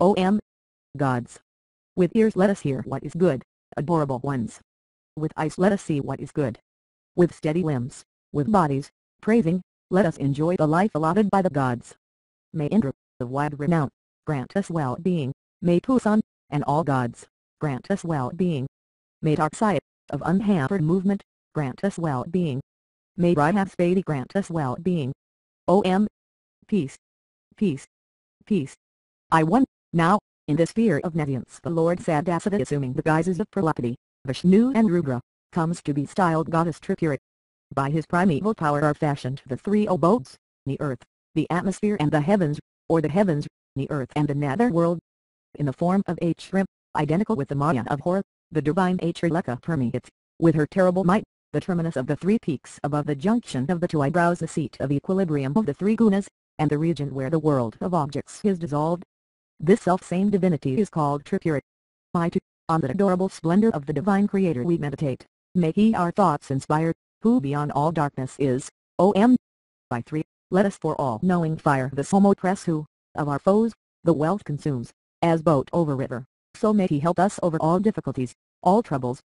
O.M. Gods. With ears let us hear what is good, adorable ones. With eyes let us see what is good. With steady limbs, with bodies, praising, let us enjoy the life allotted by the gods. May Indra, of wide renown, grant us well-being. May Pusan, and all gods, grant us well-being. May Darksayat, of unhampered movement, grant us well-being. May Brihaspati grant us well-being. O.M. Peace. Peace. Peace. I-1. Now, in the sphere of Nescience the Lord Sadasata assuming the guises of Pralapati, Vishnu and Rudra, comes to be styled goddess Tripura. By his primeval power are fashioned the three abodes, the earth, the atmosphere and the heavens, or the heavens, the earth and the nether world. In the form of a shrimp, identical with the Maya of Hor, the divine Atraleka permeates, with her terrible might, the terminus of the three peaks above the junction of the two eyebrows, the seat of equilibrium of the three gunas, and the region where the world of objects is dissolved. This self-same divinity is called Tripura. I-2. On the adorable splendor of the divine Creator we meditate. May He our thoughts inspire, who beyond all darkness is, O.M. I-3. Let us for all-knowing fire the home oppress who, of our foes, the wealth consumes, as boat over river, so may He help us over all difficulties, all troubles.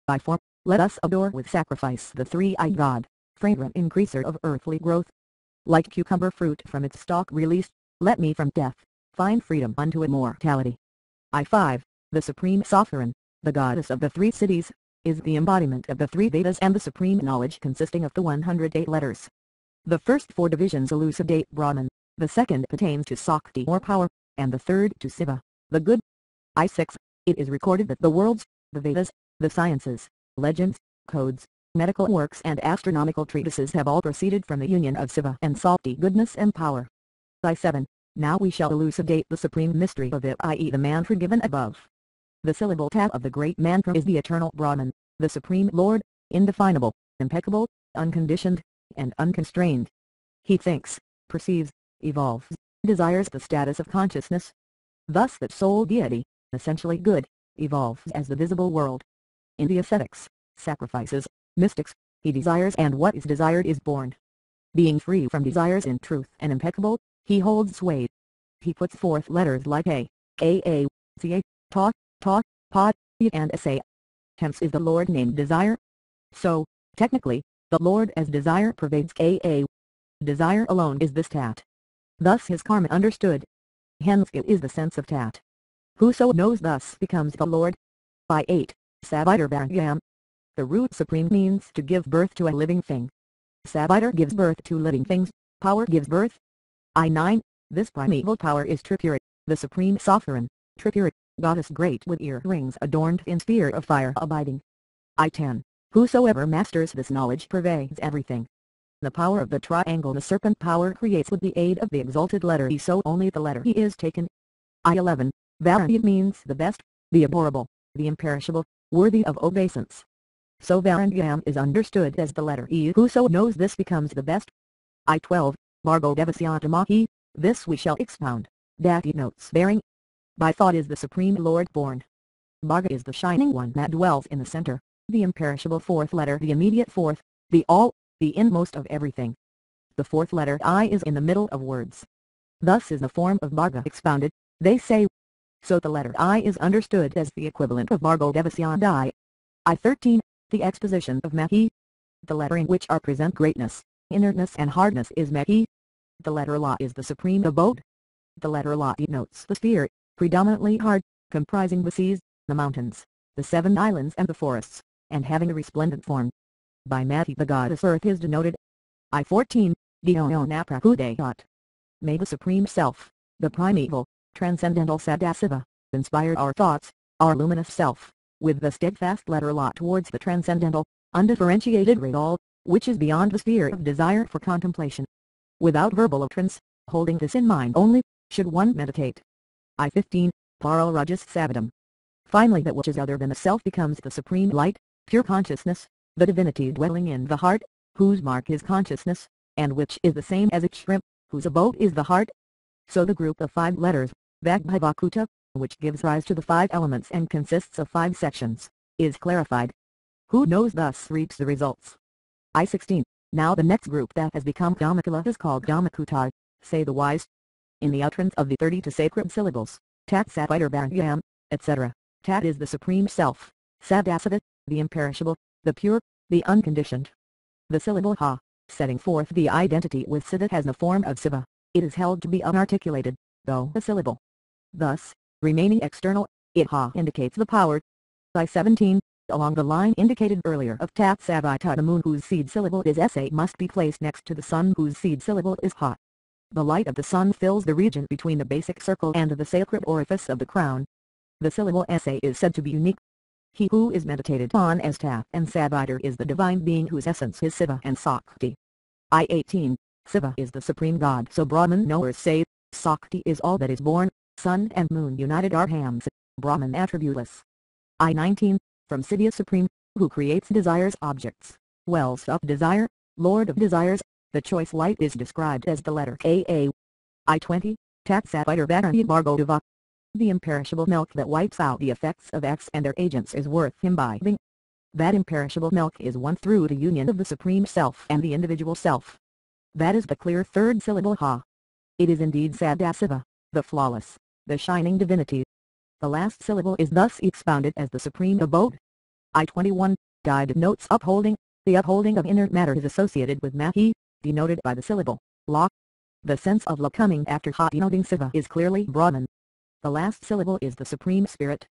I-4. Let us adore with sacrifice the three-eyed God, fragrant increaser of earthly growth. Like cucumber fruit from its stalk released, let me from death find freedom unto immortality. I-5. The Supreme Sovereign, the goddess of the three cities, is the embodiment of the three Vedas and the supreme knowledge consisting of the 108 letters. The first four divisions elucidate Brahman, the second pertains to Sakti or power, and the third to Siva, the good. I-6. It is recorded that the worlds, the Vedas, the sciences, legends, codes, medical works and astronomical treatises have all proceeded from the union of Siva and Sakti goodness and power. I-7. Now we shall elucidate the supreme mystery of it, i.e. the mantra given above. The syllable tab of the great mantra is the eternal Brahman, the supreme Lord, indefinable, impeccable, unconditioned, and unconstrained. He thinks, perceives, evolves, desires the status of consciousness. Thus that sole deity, essentially good, evolves as the visible world. In the ascetics, sacrifices, mystics, he desires and what is desired is born. Being free from desires in truth and impeccable, he holds sway. He puts forth letters like A, Ca, Ta, Pod, and Sa. Hence is the Lord named Desire. So, technically, the Lord as Desire pervades Ka. Desire alone is this Tat. Thus his karma understood. Hence it is the sense of Tat. Whoso knows thus becomes the Lord. I-8. Saviter Varyam. The root supreme means to give birth to a living thing. Saviter gives birth to living things, power gives birth. I-9. This primeval power is Tripura, the supreme sovereign, Tripura, goddess great with earrings adorned in sphere of fire abiding. I-10. Whosoever masters this knowledge pervades everything. The power of the triangle the serpent power creates with the aid of the exalted letter E, so only the letter E is taken. I-11. Varyam means the best, the adorable, the imperishable, worthy of obeisance. So Varyam is understood as the letter E. Whoso knows this becomes the best. I-12. Bhargo Devasyatamahi, this we shall expound. That denotes bearing. By thought is the Supreme Lord born. Bharga is the shining one that dwells in the center, the imperishable fourth letter, the immediate fourth, the all, the inmost of everything. The fourth letter I is in the middle of words. Thus is the form of Bharga expounded, they say. So the letter I is understood as the equivalent of Bhargo Devasyadai. I-13. The exposition of Mahi. The letter in which are present greatness, inertness and hardness is Mahi. The letter La is the supreme abode. The letter La denotes the sphere, predominantly hard, comprising the seas, the mountains, the 7 islands and the forests, and having a resplendent form. By Mati the goddess earth is denoted. I-14. Dhyanaprahudayat. May the supreme self, the primeval, transcendental Sadasiva, inspire our thoughts, our luminous self, with the steadfast letter La towards the transcendental, undifferentiated Real, which is beyond the sphere of desire for contemplation. Without verbal utterance, holding this in mind only, should one meditate. I-15. Paral Rajas Savadam. Finally that which is other than the self becomes the supreme light, pure consciousness, the divinity dwelling in the heart, whose mark is consciousness, and which is the same as a shrimp, whose abode is the heart. So the group of 5 letters, Vagbhavakuta, which gives rise to the 5 elements and consists of 5 sections, is clarified. Who knows thus reaps the results. I-16. Now the next group that has become Dhammakula is called Dhammakuta, say the wise. In the utterance of the 32 sacred syllables, Tat Sat Vidarbhagyam, etc. Tat is the Supreme Self, Sadasada, the imperishable, the pure, the unconditioned. The syllable Ha, setting forth the identity with Siddha has the form of Siva. It is held to be unarticulated, though a syllable. Thus, remaining external, it Ha indicates the power. By 17, along the line indicated earlier of Tat Savita, the moon whose seed syllable is Sa must be placed next to the sun whose seed syllable is Ha. The light of the sun fills the region between the basic circle and the sacred orifice of the crown. The syllable Sa is said to be unique. He who is meditated on as Tat and Savita is the divine being whose essence is Siva and Sakti. I-18, Siva is the supreme god, so Brahman knowers say, Sakti is all that is born, sun and moon united are hams, Brahman attributeless. I-19, from Siddhya supreme, who creates desires objects, wells up desire, lord of desires, the choice light is described as the letter Ka. I-20, Tat Sat Vidarbhagyam Bhargava. The imperishable milk that wipes out the effects of X and their agents is worth imbibing. That imperishable milk is won through the union of the Supreme Self and the individual self. That is the clear third syllable Ha. It is indeed Sadasiva, the flawless, the shining divinity. The last syllable is thus expounded as the supreme abode. I-21, guide notes upholding. The upholding of inner matter is associated with Mahi, denoted by the syllable La. The sense of La coming after Ha denoting Siva is clearly Brahman. The last syllable is the Supreme Spirit.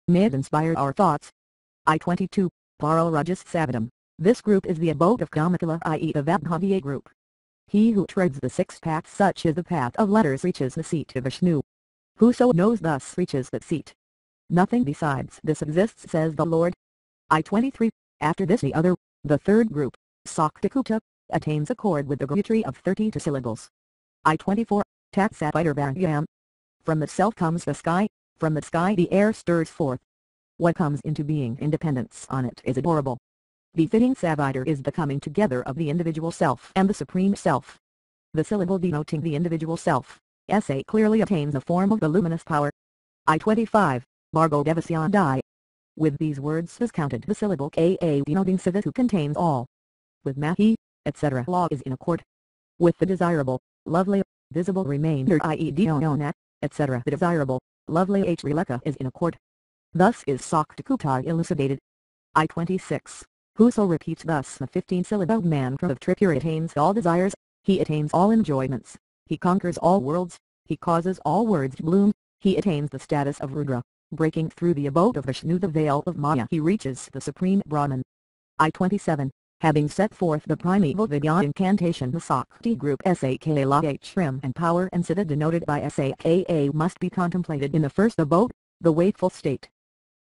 May it inspire our thoughts. I-22, Paral Rajas Savadam. This group is the abode of Kamakala, i.e. the Vabhavya group. He who treads the six paths such as the path of letters reaches the seat of Vishnu. Whoso knows thus reaches that seat. Nothing besides this exists, says the Lord. I-23, after this the third group, Saktakuta, attains accord with the geometry of 32 syllables. I-24, Tat Sat Vidarbhagyam. From the self comes the sky, from the sky the air stirs forth. What comes into being independence on it is adorable. Befitting Savita is the coming together of the individual self and the supreme self. The syllable denoting the individual self, Sa, clearly attains the form of the luminous power. I-25, Bhargo Devasyandai. With these words is counted the syllable Ka denoting Siva who contains all. With Mahi, etc. law is in accord. With the desirable, lovely, visible remainder i.e. Dionat, etc. the desirable, lovely Hreleka is in accord. Thus is Saktakuta elucidated. I-26, whoso repeats thus the 15-syllable mantra of Tripura attains all desires, he attains all enjoyments, he conquers all worlds, he causes all words to bloom, he attains the status of Rudra, breaking through the abode of Vishnu the veil of Maya he reaches the supreme Brahman. I-27, having set forth the primeval Vidya incantation the Sakti group Sakla Shrim and power and Siddha denoted by Saka must be contemplated in the first abode, the wakeful state.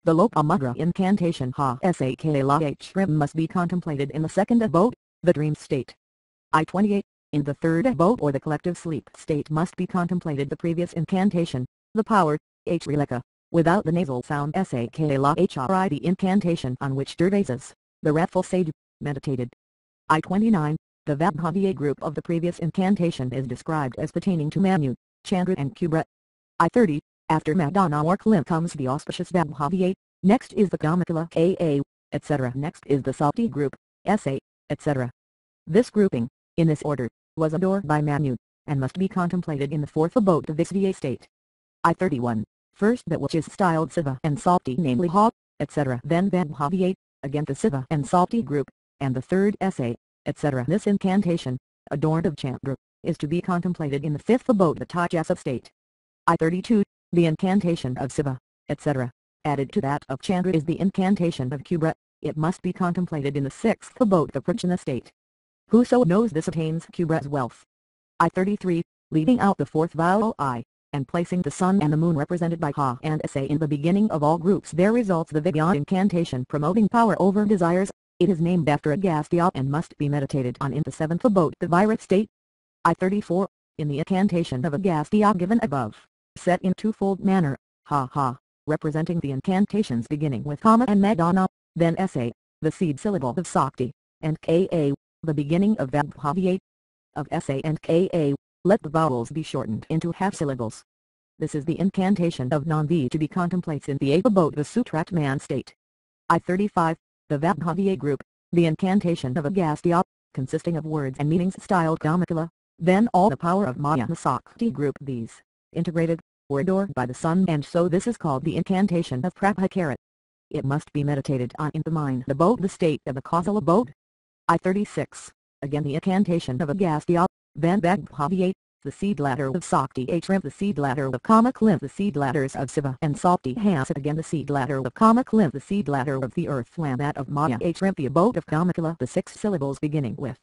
The Lopamugra incantation Ha Sakla Shrim must be contemplated in the second abode, the dream state. I-28, in the third abode or the collective sleep state must be contemplated the previous incantation, the power, Hreleka, without the nasal sound Sakla Hri the incantation on which Durvasas, the wrathful sage, meditated. I-29, the Vabhavya group of the previous incantation is described as pertaining to Manu, Chandra and Kubra. I-30, after Madana or Klim comes the auspicious Vabhavya, next is the Kamakala Ka, etc. Next is the Sakti group, Sa, etc. This grouping, in this order, was adored by Manu, and must be contemplated in the fourth abode the Visvya state. I-31, first that which is styled Siva and Sakti namely Ha, etc. Then Vabhavya, again the Siva and Sakti group, and the third Sa, etc. This incantation, adorned of Chandra, is to be contemplated in the fifth abode the Tajasa state. I-32, the incantation of Siva, etc. Added to that of Chandra is the incantation of Kubra, it must be contemplated in the sixth abode the Prachana state. Whoso knows this attains Kubra's wealth. I-33, leaving out the fourth vowel I, and placing the sun and the moon represented by Ha and Sa in the beginning of all groups there results the Vidya incantation promoting power over desires. It is named after Agastya and must be meditated on in the seventh abode the Virat state. I-34, in the incantation of Agastya given above, set in twofold manner, Ha Ha, representing the incantations beginning with Kama and Madana, then Sa, the seed syllable of Sakti, and Ka, the beginning of Vabhavya. Of Sa and Ka, let the vowels be shortened into half-syllables. This is the incantation of Nandi to be contemplates in the eighth abode the Sutratman state. I-35, the Vabhavya group, the incantation of Agastya, consisting of words and meanings styled Kamakala, then all the power of Maya the Sakti group these, integrated, or adored by the sun, and so this is called the incantation of Prabhakara. It must be meditated on in the mind abode, the state of the causal abode. I-36. Again the incantation of Agastya, then Bhagyate, the seed ladder of Sakti Shrimp, the seed ladder of Kamaklim, the seed ladders of Siva and Sakti Hasat, again the seed ladder of Kamaklim, the seed ladder of the earth land, that of Maya Shrimp, the abode of Kamakala, the 6 syllables beginning with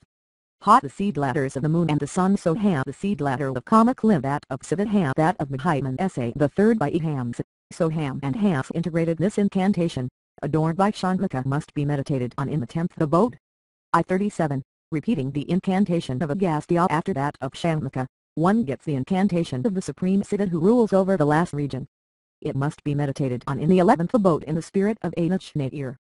Ha, the seed ladders of the moon and the sun, so Ha, the seed ladder of Kamaklim, that of Siva, Ha, that of Mahiman Sa, the third by Ehams, so Ham and Has integrated. This incantation, adorned by Shandlika, must be meditated on in the 10th abode. I-37. Repeating the incantation of Agastya after that of Shandlika, one gets the incantation of the Supreme Siddha who rules over the last region. It must be meditated on in the 11th abode in the spirit of Anachnair.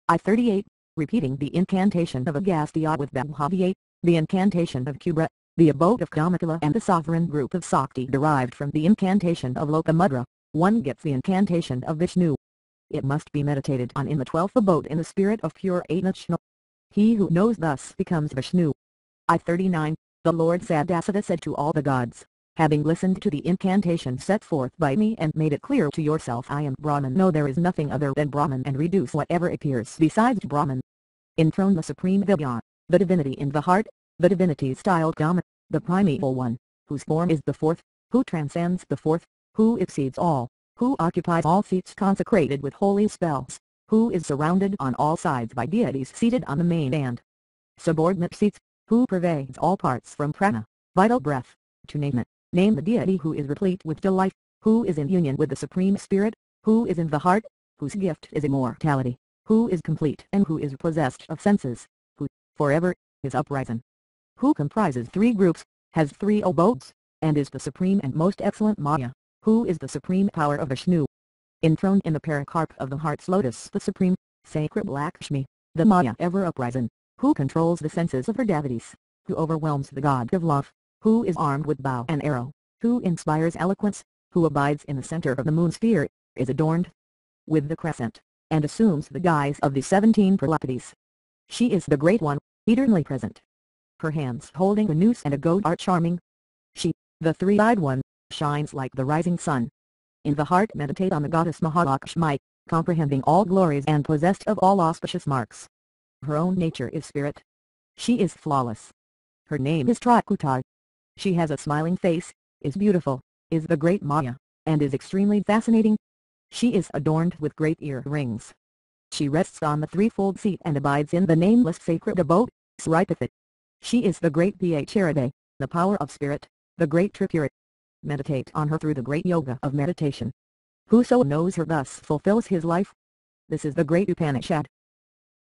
I-38. Repeating the incantation of Agastya with Bhavyate, the incantation of Kubra, the abode of Kamakala and the sovereign group of Sakti derived from the incantation of Lokamudra, one gets the incantation of Vishnu. It must be meditated on in the 12th abode in the spirit of pure Anachna. He who knows thus becomes Vishnu. I-39. The Lord Sadasada said to all the gods, having listened to the incantation set forth by me and made it clear to yourself, I am Brahman, no there is nothing other than Brahman, and reduce whatever appears besides Brahman. Enthrone the supreme Vidya, the divinity in the heart, the divinity styled Kama, the primeval one, whose form is the fourth, who transcends the fourth, who exceeds all, who occupies all seats consecrated with holy spells, who is surrounded on all sides by deities seated on the main and subordinate seats, who pervades all parts from prana, vital breath, to name it. Name the deity who is replete with delight, who is in union with the Supreme Spirit, who is in the heart, whose gift is immortality, who is complete and who is possessed of senses, who, forever, is uprisen, who comprises 3 groups, has 3 abodes, and is the supreme and most excellent Maya, who is the supreme power of Vishnu. Enthroned in the pericarp of the heart's lotus, the supreme, sacred Lakshmi, the Maya ever uprisen, who controls the senses of her devotees, who overwhelms the god of love, who is armed with bow and arrow, who inspires eloquence, who abides in the center of the moon sphere, is adorned with the crescent, and assumes the guise of the 17 Pralapades. She is the Great One, eternally present. Her hands holding a noose and a goad are charming. She, the three-eyed one, shines like the rising sun. In the heart meditate on the goddess Mahalakshmi, comprehending all glories and possessed of all auspicious marks. Her own nature is spirit. She is flawless. Her name is Trikuta. She has a smiling face, is beautiful, is the great Maya, and is extremely fascinating. She is adorned with great earrings. She rests on the threefold seat and abides in the nameless sacred abode, Sripatha. She is the great Bharabe, the power of spirit, the great Tripura. Meditate on her through the great yoga of meditation. Whoso knows her thus fulfills his life. This is the great Upanishad.